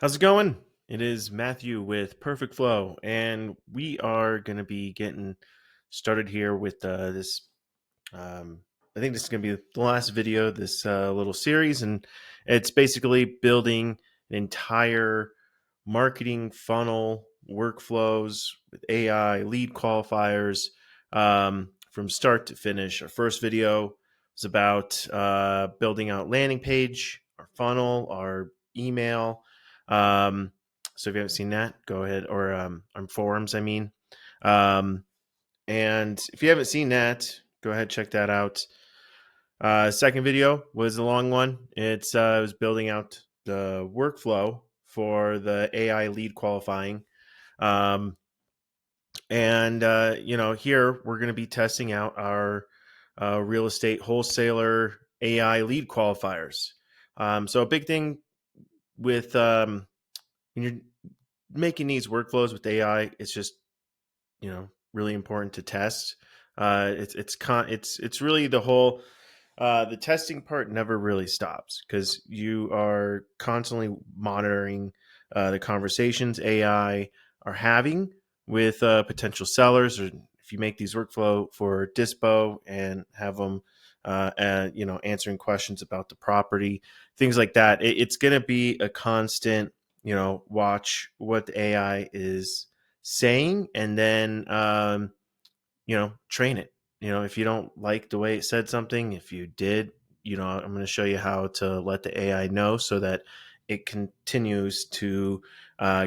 How's it going? It is Matthew with Perfect Flow, and we are going to be getting started here with this. Um, I think this is going to be the last video of this little series, and it's basically building an entire marketing funnel workflows with AI lead qualifiers from start to finish. Our first video was about building out landing page, our funnel, our email. Um, so if you haven't seen that, go ahead, or on forums, I mean. Um, and if you haven't seen that, go ahead, check that out. Second video was a long one. It was building out the workflow for the AI lead qualifying. Um, and here we're going to be testing out our real estate wholesaler AI lead qualifiers. So a big thing with when you're making these workflows with AI, it's just really important to test. It's really the whole the testing part never really stops because you are constantly monitoring the conversations AI are having with potential sellers, or if you make these workflow for dispo and have them answering questions about the property, things like that. It's going to be a constant watch what the AI is saying, and then train it. If you don't like the way it said something, if you did, I'm going to show you how to let the AI know so that it continues to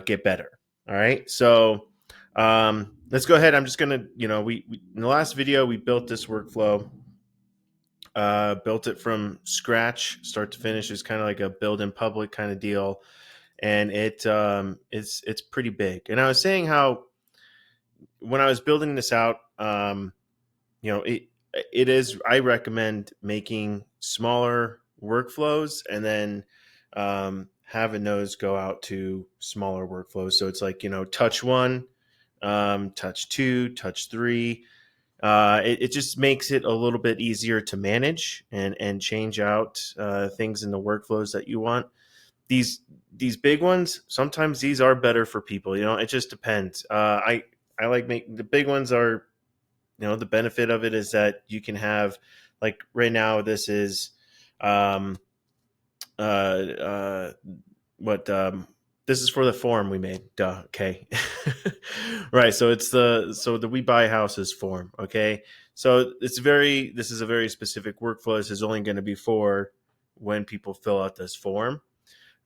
get better. All right. So let's go ahead. I'm just going to, we in the last video, we built this workflow, built it from scratch, start to finish. It's kind of like a build in public kind of deal. And it's pretty big. And I was saying how when I was building this out, it is, I recommend making smaller workflows and then having those go out to smaller workflows. So it's like, touch one, touch two, touch three. It just makes it a little bit easier to manage and change out things in the workflows that you want. These big ones, sometimes these are better for people. It just depends. I like making the big ones are, the benefit of it is that you can have, like right now, this is um uh uh what this is for the form we made. Duh. Okay. Right. So the we buy houses form. Okay. So this is a very specific workflow. This is only going to be for when people fill out this form.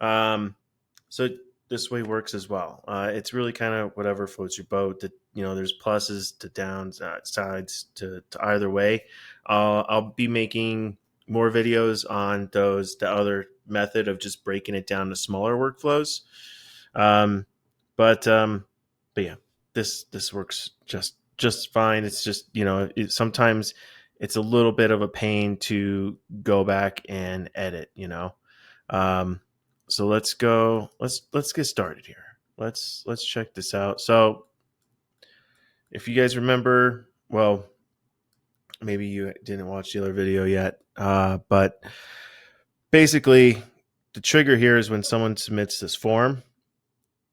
So this way works as well. It's really kind of whatever floats your boat. That there's pluses to downs, sides to either way. I'll be making more videos on the other method of just breaking it down to smaller workflows. Um, but yeah, this works just fine. It's just sometimes it's a little bit of a pain to go back and edit. Um, so let's go. Let's get started here. Let's check this out. So if you guys remember, well, maybe you didn't watch the other video yet, but basically the trigger here is when someone submits this form.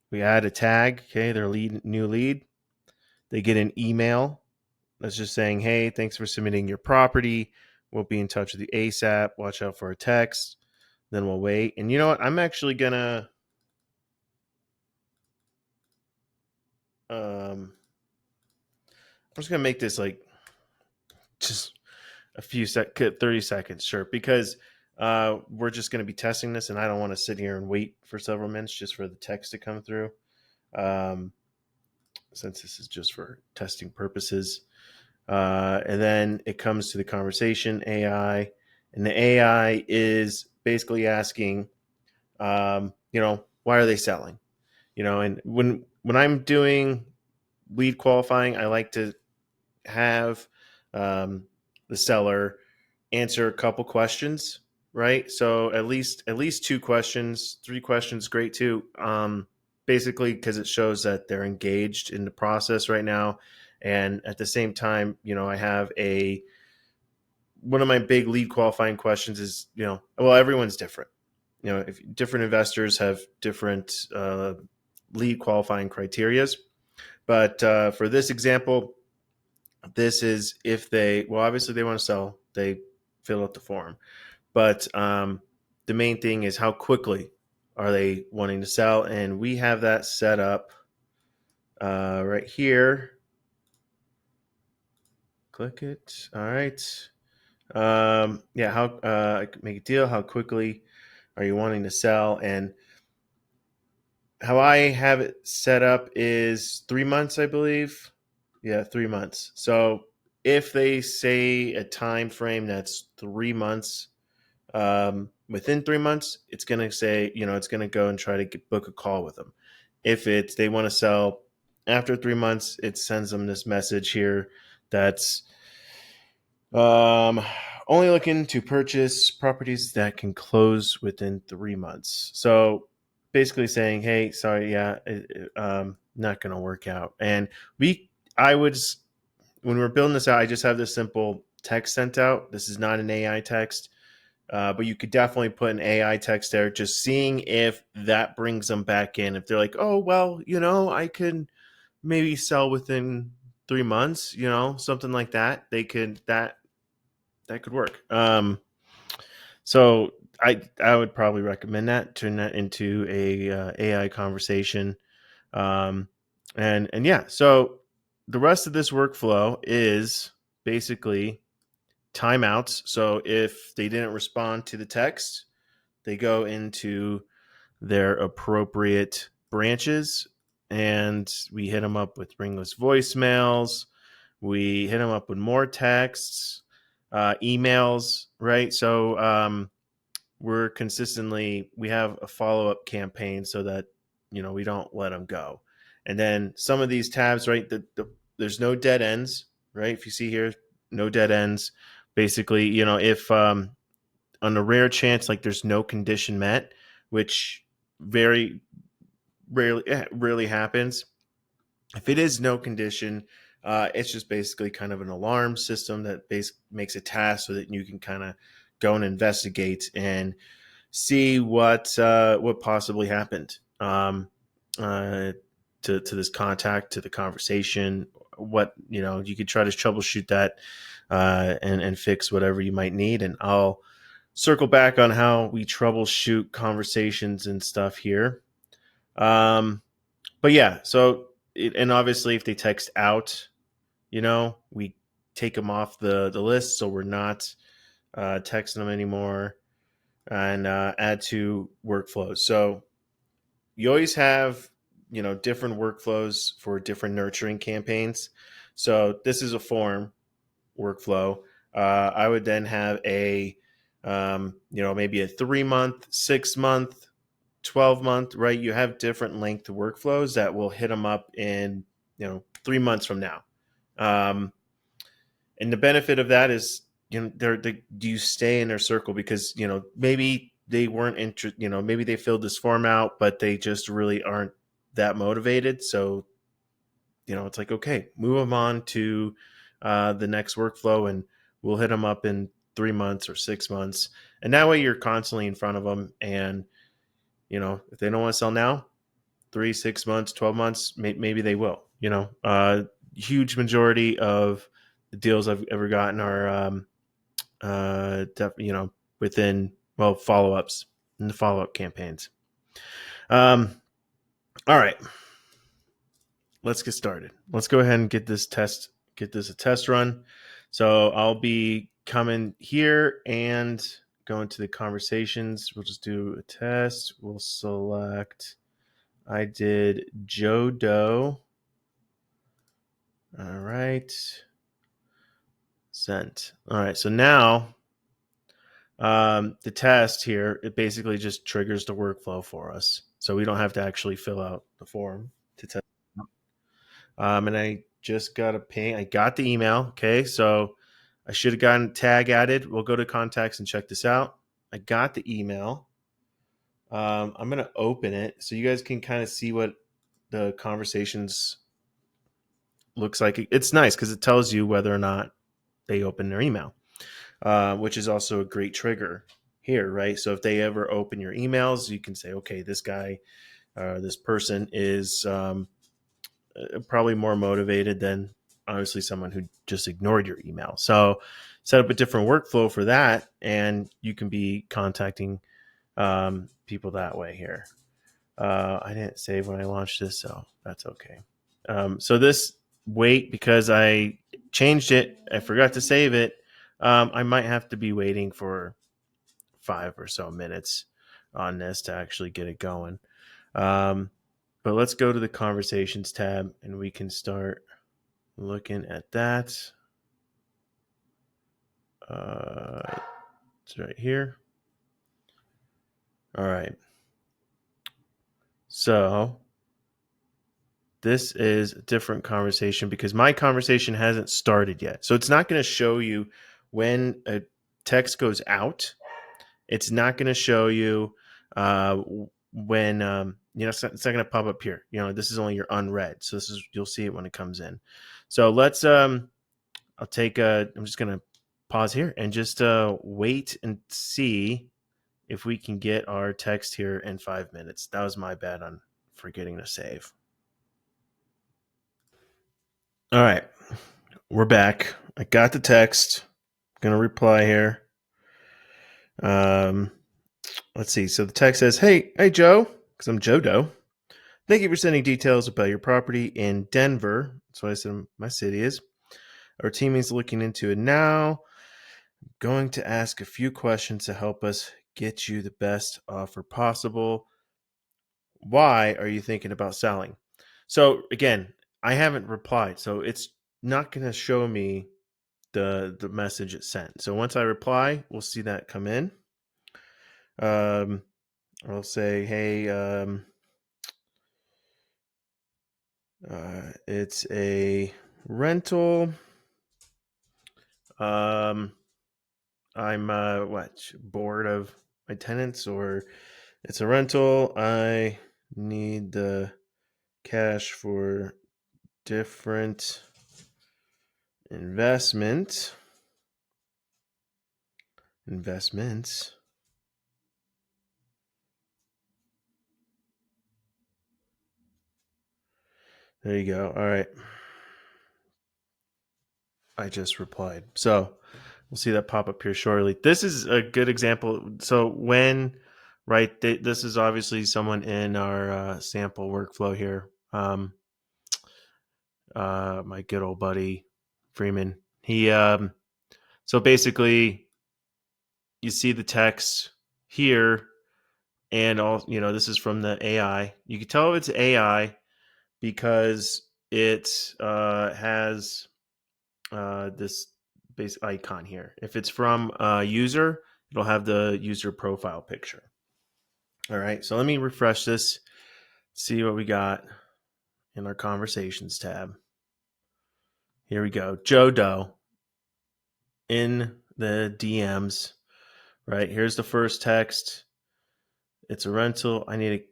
We add a tag. Okay, their new lead. They get an email that's just saying, "Hey, thanks for submitting your property. We'll be in touch with you ASAP. Watch out for a text." Then we'll wait. And you know what? I'm actually gonna I'm just gonna make this like just a few 30 seconds, sure, because we're just gonna be testing this, and I don't want to sit here and wait for several minutes just for the text to come through. Um, since this is just for testing purposes. And then it comes to the conversation AI, and the AI is basically asking, why are they selling? And when I'm doing lead qualifying, I like to have the seller answer a couple questions, right? So at least two questions, three questions, great too. Basically, because it shows that they're engaged in the process right now, and at the same time, I have one of my big lead qualifying questions is, well, everyone's different. if different investors have different lead qualifying criterias. But for this example, this is if obviously they want to sell, they fill out the form. But the main thing is how quickly are they wanting to sell? And we have that set up right here. Click it. All right. Yeah, how make a deal? How quickly are you wanting to sell? And how I have it set up is 3 months, I believe. Yeah, 3 months. So if they say a time frame that's 3 months, within 3 months, it's gonna say, it's gonna go and try to book a call with them. If they want to sell after 3 months, it sends them this message here that's um, only looking to purchase properties that can close within 3 months. So basically saying, hey, sorry, yeah, not going to work out. And I would, when we're building this out, I just have this simple text sent out. This is not an AI text, but you could definitely put an AI text there, just seeing if that brings them back in. If they're like, oh, well, I could maybe sell within 3 months, something like that. That could work. So I would probably recommend that. Turn that into a AI conversation, and yeah. So the rest of this workflow is basically timeouts. So if they didn't respond to the text, they go into their appropriate branches, and we hit them up with ringless voicemails. We hit them up with more texts, emails, right? So we have a follow up campaign so that we don't let them go. And then some of these tabs, right? There's no dead ends, right? If you see here, no dead ends. Basically, if on a rare chance like there's no condition met, which very rarely happens. If it is no condition, it's just basically kind of an alarm system that makes a task so that you can kind of go and investigate and see what possibly happened to this contact, to the conversation. What you could try to troubleshoot that and fix whatever you might need. And I'll circle back on how we troubleshoot conversations and stuff here. But yeah, and obviously if they text out, we take them off the list, so we're not texting them anymore, and add to workflows. So you always have different workflows for different nurturing campaigns. So this is a form workflow. I would then have maybe a 3 month, 6 month, 12 month, right? You have different length workflows that will hit them up in 3 months from now. And the benefit of that is do you stay in their circle, because maybe they weren't interested, maybe they filled this form out but they just really aren't that motivated. So it's like, okay, move them on to the next workflow, and we'll hit them up in 3 months or 6 months, and that way you're constantly in front of them. And if they don't want to sell now, 3, 6 months, 12 months, maybe they will. Huge majority of the deals I've ever gotten are within follow-ups and the follow-up campaigns. All right, let's get started. Let's go ahead and get this a test run. So I'll be coming here and going to the conversations. We'll just do a test. We'll select, I did Joe Doe. All right. Sent. All right. So now the test here, it basically just triggers the workflow for us. So we don't have to actually fill out the form to test. And I just got a ping. I got the email. Okay. So I should have gotten tag added. We'll go to contacts and check this out. I got the email. I'm going to open it so you guys can kind of see what the conversations looks like. It's nice because it tells you whether or not they open their email, which is also a great trigger here, right? So if they ever open your emails, you can say, okay, this guy, this person is probably more motivated than obviously someone who just ignored your email. So set up a different workflow for that, and you can be contacting people that way here. I didn't save when I launched this, so that's okay. So this wait, because I changed it, I forgot to save it. I might have to be waiting for 5 or so minutes on this to actually get it going. But let's go to the conversations tab and we can start looking at that. It's right here. All right. So this is a different conversation because my conversation hasn't started yet. So it's not going to show you when a text goes out. It's not going to show you when it's not going to pop up here. This is only your unread. So this is, you'll see it when it comes in. So let's I'm just going to pause here and just wait and see if we can get our text here in 5 minutes. That was my bad on forgetting to save. All right, we're back. I got the text. I'm going to reply here. Let's see. So the text says, hey, Joe, because I'm Joe Doe. Thank you for sending details about your property in Denver. That's what I said my city is. Our team is looking into it now. I'm going to ask a few questions to help us get you the best offer possible. Why are you thinking about selling? So again, I haven't replied, so it's not going to show me the message it sent. So once I reply, we'll see that come in. I'll say, hey, it's a rental. I'm bored of my tenants, or it's a rental. I need the cash for different investments. There you go. All right. I just replied. So we'll see that pop up here shortly. This is a good example. So this is obviously someone in our sample workflow here. My good old buddy Freeman. So basically you see the text here, and this is from the AI. You can tell it's AI because it has this base icon here. If it's from a user, it'll have the user profile picture. All right, so let me refresh this, see what we got in our conversations tab. Here we go. Joe Doe in the DMs. Right, here's the first text. It's a rental. I need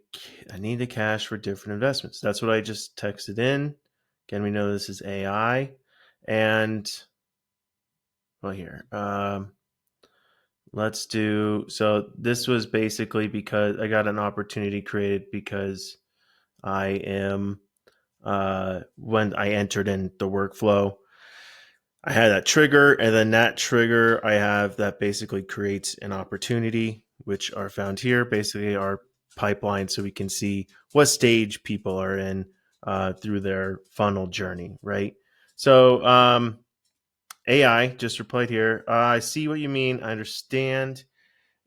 the cash for different investments. That's what I just texted in. Again, we know this is AI. And well, here, let's do, so this was basically because I got an opportunity created because I am, when I entered in the workflow, I had that trigger, and then that trigger I have that basically creates an opportunity, which are found here, basically our pipeline, so we can see what stage people are in through their funnel journey, right? So AI just replied here. I see what you mean. I understand.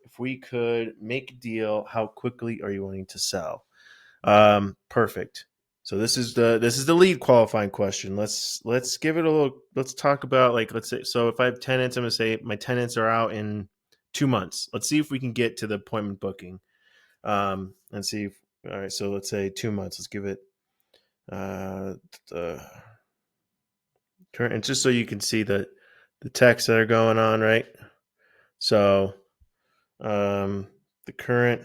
If we could make a deal, how quickly are you willing to sell? Perfect. So this is the lead qualifying question. Let's give it a little. Let's talk about, like, let's say, so if I have tenants, I'm gonna say my tenants are out in 2 months. Let's see if we can get to the appointment booking. And see if, all right. So let's say 2 months. Let's give it the current, and just so you can see the texts that are going on, right? So the current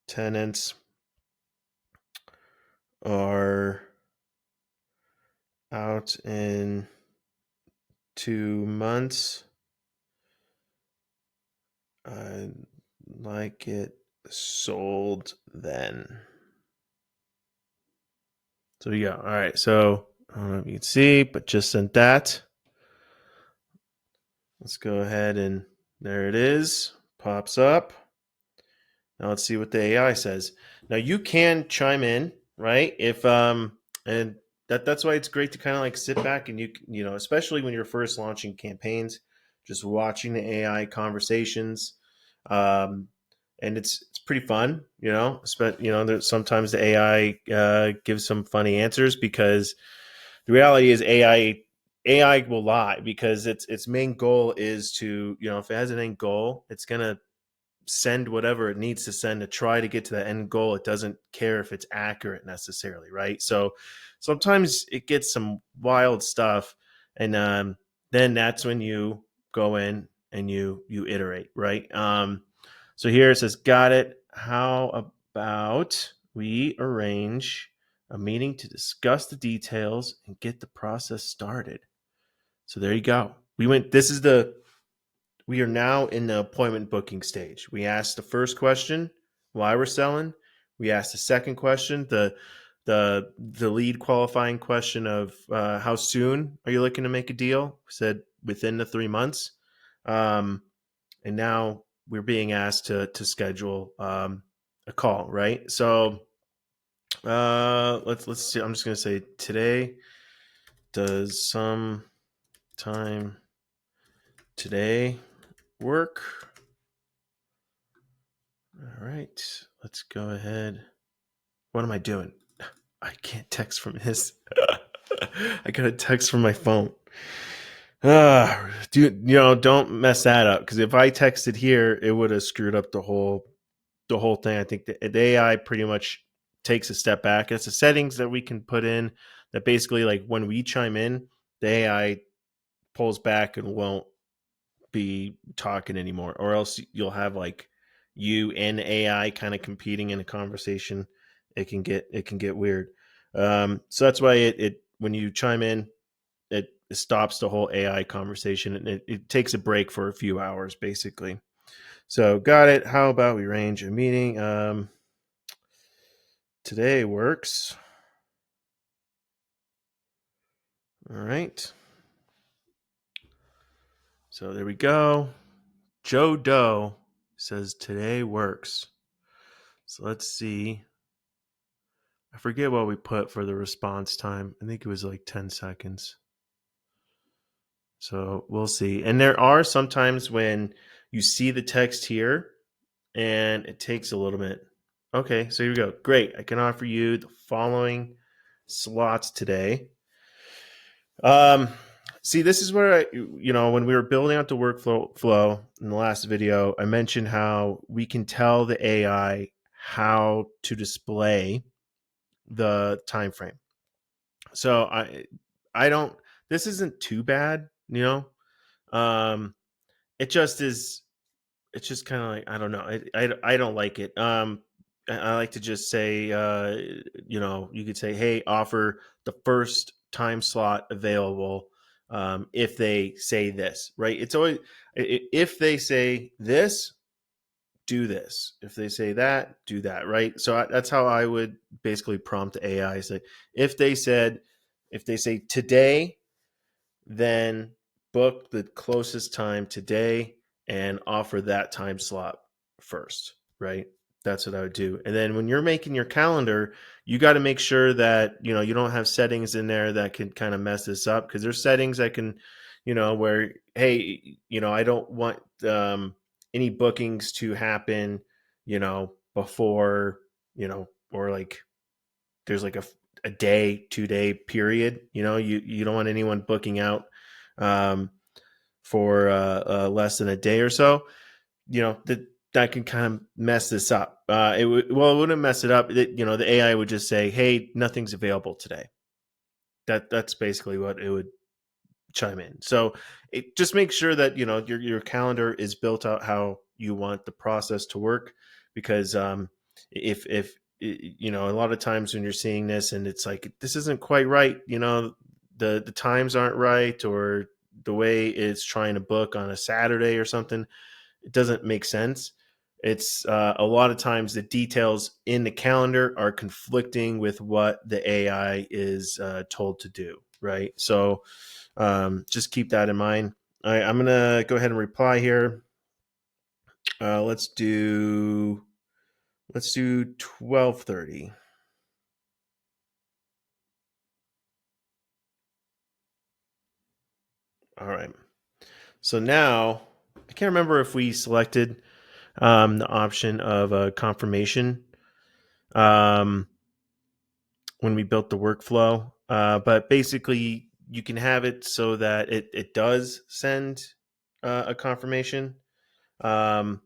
tenants are out in 2 months. I'd like it sold then. So yeah, all right. So I don't know if you can see, but just sent that. Let's go ahead and there it is. Pops up. Now let's see what the AI says. Now you can chime in, right? If and that's why it's great to kind of like sit back and you know, especially when you're first launching campaigns, just watching the AI conversations. Um and it's pretty fun, you know. You know, there's sometimes the AI gives some funny answers because the reality is AI will lie because its main goal is to, you know, if it has an end goal, it's gonna send whatever it needs to send to try to get to the end goal. It doesn't care if it's accurate necessarily, right? So sometimes it gets some wild stuff, and then that's when you go in and you iterate, right? So here it says, "Got it. How about we arrange a meeting to discuss the details and get the process started?" So there you go. We went. This is the We are now in the appointment booking stage. We asked the first question, why we're selling. We asked the second question, the lead qualifying question of how soon are you looking to make a deal? We said within the 3 months, and now we're being asked to schedule a call. Right. So let's see. I'm just gonna say today. Does some time today work? All right, let's go ahead. What am I doing? I can't text from his. I got a text from my phone. Dude, you know, don't mess that up because if I texted here, it would have screwed up the whole thing. I think the AI pretty much takes a step back. It's the settings that we can put in that basically, like when we chime in, the AI pulls back and won't be talking anymore, or else you'll have like you and AI kind of competing in a conversation. It can get weird. So that's why it when you chime in, it stops the whole AI conversation and it takes a break for a few hours, basically. So got it. How about we arrange a meeting? Today works. All right. So there we go. Joe Doe says today works. So let's see. I forget what we put for the response time. I think it was like 10 seconds. So we'll see. And there are sometimes when you see the text here and it takes a little bit. Okay, so here we go. Great. I can offer you the following slots today. Um, See, this is where when we were building out the workflow flow in the last video, I mentioned how we can tell the AI how to display the time frame. So I don't. This isn't too bad, you know. It just is. It's just kind of like I don't know. I don't like it. I like to just say, you could say, hey, offer the first time slot available. If they say this, right? It's always if they say this, do this. If they say that, do that, right? So that's how I would basically prompt the AI. Say if they say today, then book the closest time today and offer that time slot first, right? That's what I would do. And then when you're making your calendar, you got to make sure that, you don't have settings in there that can kind of mess this up because there's settings that can, where, hey, I don't want any bookings to happen, before, or like there's like a day, 2 day period. You don't want anyone booking out um, for less than a day or so. That can kind of mess this up. It wouldn't mess it up. The AI would just say, "Hey, nothing's available today." That's basically what it would chime in. So it just makes sure that your calendar is built out how you want the process to work, because if a lot of times when you're seeing this and it's like this isn't quite right, the times aren't right, or the way it's trying to book on a Saturday or something, it doesn't make sense. It's a lot of times the details in the calendar are conflicting with what the AI is told to do, right? So just keep that in mind. I'm gonna go ahead and reply here. Let's do 12:30. All right. So now I can't remember if we selected the option of a confirmation um, when we built the workflow, but basically you can have it so that it does send a confirmation, um,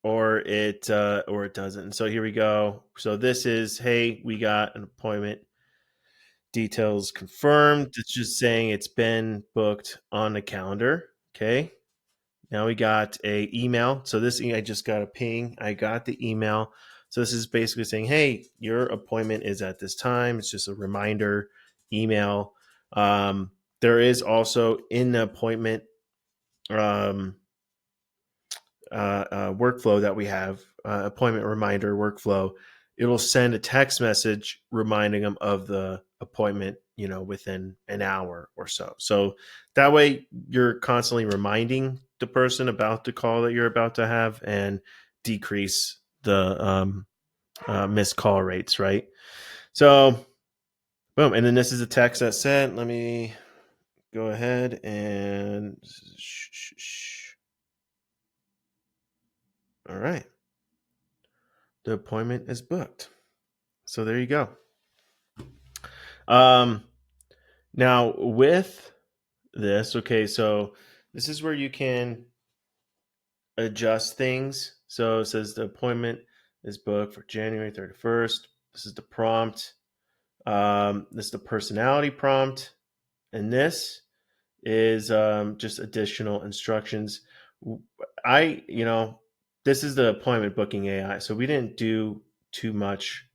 or it doesn't. So here we go. So this is, hey, we got an appointment. Details confirmed. It's just saying it's been booked on the calendar. Okay. Now we got a email. So this I just got a ping. I got the email. So this is basically saying, hey, your appointment is at this time. It's just a reminder email. There is also in the appointment um, workflow that we have, appointment reminder workflow. It'll send a text message reminding them of the appointment, within an hour or so. So that way you're constantly reminding the person about the call that you're about to have and decrease the missed call rates, right? So, boom. And then this is a text that's sent. Let me go ahead and. All right. The appointment is booked. So there you go. Um, Now with this, okay, so this is where you can adjust things. So it says the appointment is booked for January 31st. This is the prompt. This is the personality prompt. And this is just additional instructions. I, this is the appointment booking AI. So we didn't do too much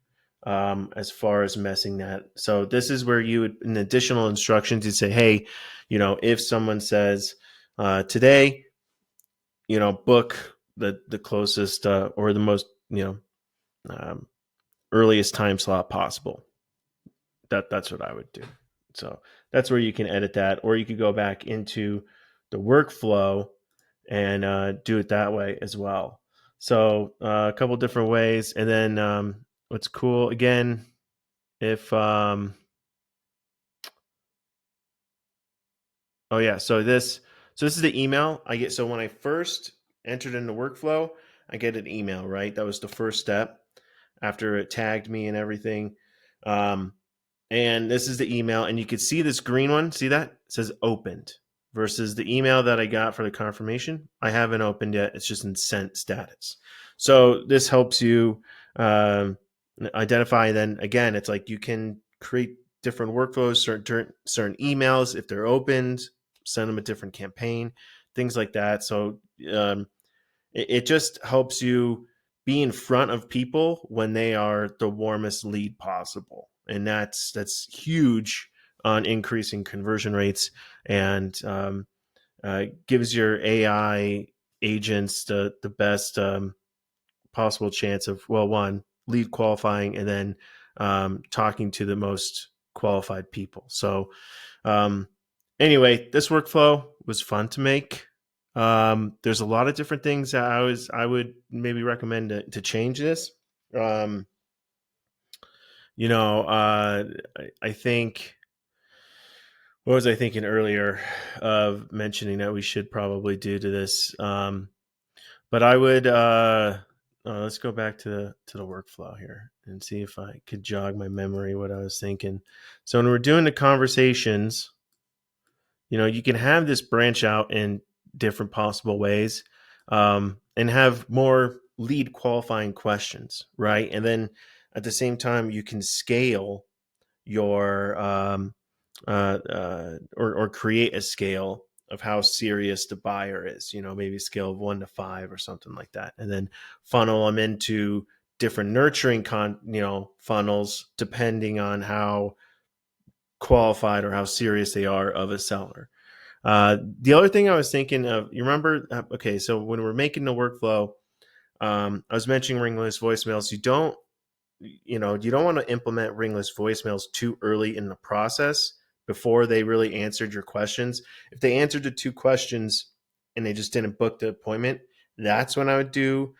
as far as messing that. So this is where you would, in additional instructions, you'd say, hey, if someone says today, book the closest or the most, um, earliest time slot possible. That's what I would do. So that's where you can edit that, or you could go back into the workflow and do it that way as well. So a couple different ways, and then what's cool again, if oh yeah, so this is the email I get. So when I first entered in the workflow, I get an email, right? That was the first step after it tagged me and everything. Um, and this is the email, and you could see this green one. See that? It says opened versus the email that I got for the confirmation. I haven't opened yet. It's just in sent status. So this helps you identify. Then again, it's like you can create different workflows, certain emails if they're opened, send them a different campaign, things like that. So it just helps you be in front of people when they are the warmest lead possible, and that's huge on increasing conversion rates, and gives your AI agents the best possible chance of, well, one, lead qualifying, and then talking to the most qualified people. So um, anyway, this workflow was fun to make. There's a lot of different things that I would maybe recommend to change this. Um, I think, what was I thinking earlier of mentioning that we should probably do to this? But I would let's go back to the workflow here and see if I could jog my memory what I was thinking. So when we're doing the conversations, you can have this branch out in different possible ways, and have more lead qualifying questions, right? And then at the same time, you can scale your or create a scale of how serious the buyer is, maybe a scale of 1 to 5 or something like that, and then funnel them into different nurturing funnels depending on how qualified or how serious they are of a seller. The other thing I was thinking of, you remember? Okay, so when we're making the workflow, I was mentioning ringless voicemails. You don't want to implement ringless voicemails too early in the process before they really answered your questions. If they answered the two questions and they just didn't book the appointment, that's when I would do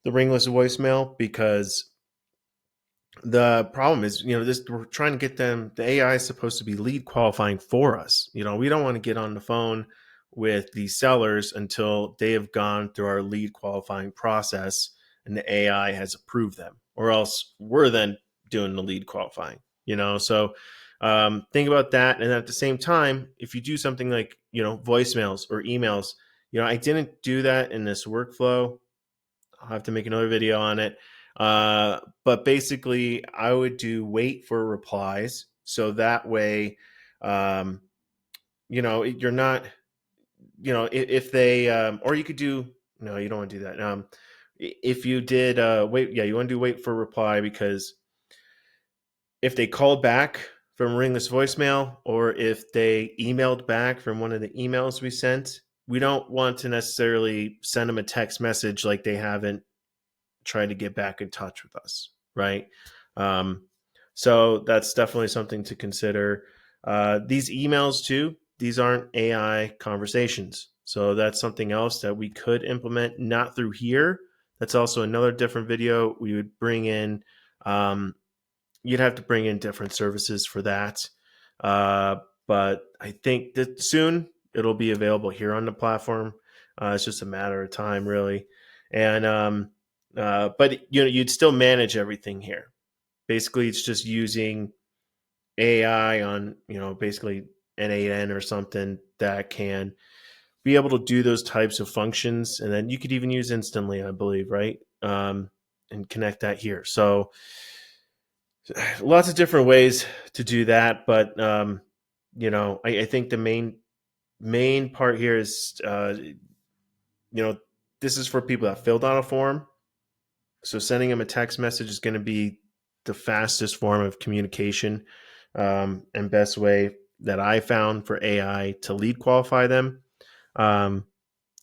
the ringless voicemail, because the problem is, this, we're trying to get them, the AI is supposed to be lead qualifying for us. We don't want to get on the phone with these sellers until they have gone through our lead qualifying process and the AI has approved them, or else we're then doing the lead qualifying. So think about that. And at the same time, if you do something like voicemails or emails, I didn't do that in this workflow. I'll have to make another video on it. But basically, I would do wait for replies. So that way, you're not, if they, or you could do, no, you don't want to do that. If you did wait, yeah, you want to do wait for reply, because if they called back from ringless voicemail, or if they emailed back from one of the emails we sent, we don't want to necessarily send them a text message like they haven't tried to get back in touch with us, right? Um, so that's definitely something to consider. These emails too, these aren't AI conversations. So that's something else that we could implement, not through here. That's also another different video. We would bring in, you'd have to bring in different services for that. Uh, but I think that soon it'll be available here on the platform. It's just a matter of time, really. And but you'd still manage everything here. Basically, it's just using AI on basically N8N or something that can be able to do those types of functions, and then you could even use instantly, I believe, right? And connect that here. So lots of different ways to do that, but I think the main part here is this is for people that filled out a form. So sending them a text message is going to be the fastest form of communication, and best way that I found for AI to lead qualify them. Um,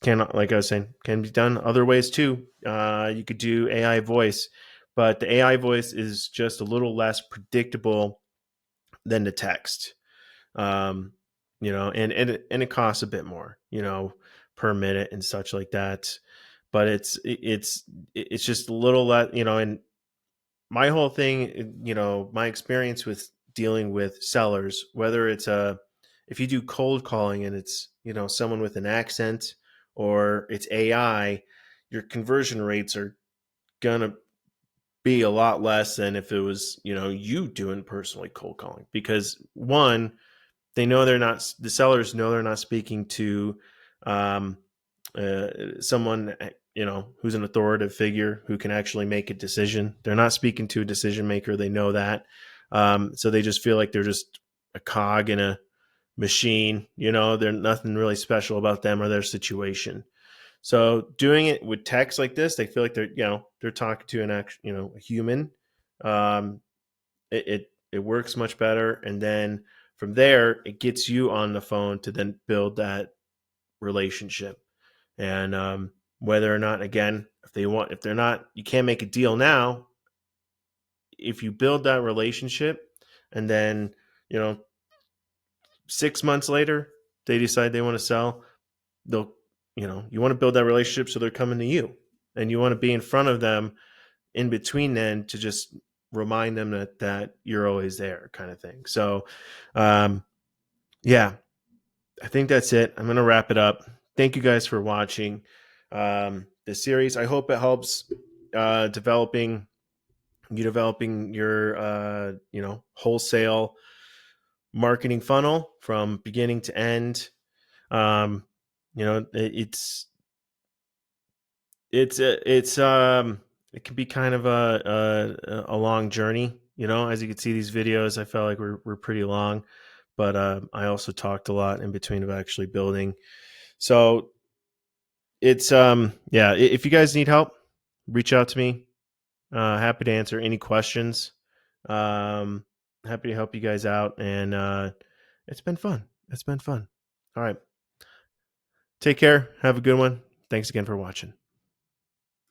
like I was saying, can be done other ways too. You could do AI voice, but the AI voice is just a little less predictable than the text. Um, and it costs a bit more, per minute and such like that. But it's just a little less, and my whole thing, my experience with dealing with sellers, whether it's if you do cold calling and it's, someone with an accent, or it's AI, your conversion rates are going to be a lot less than if it was, you doing personally cold calling, because one, the sellers know they're not speaking to um, someone who's an authoritative figure who can actually make a decision. They're not speaking to a decision maker. They know that. So they just feel like they're just a cog in a machine. There's nothing really special about them or their situation. So doing it with text like this, they feel like they're talking to an actual, a human. um, it works much better, and then from there it gets you on the phone to then build that relationship. And whether or not, again, if they're not, you can't make a deal now. If you build that relationship, and then 6 months later they decide they want to sell, they'll you want to build that relationship, so they're coming to you, and you want to be in front of them in between then, to just remind them that you're always there, kind of thing. So yeah, I think that's it. I'm going to wrap it up. Thank you guys for watching this series. I hope it helps developing your wholesale marketing funnel from beginning to end. um it can be kind of a long journey. As you can see, these videos, I felt like we're pretty long, but I also talked a lot in between of actually building. So it's yeah, if you guys need help, reach out to me. Happy to answer any questions. um Happy to help you guys out, and it's been fun. All right. Take care. Have a good one. Thanks again for watching.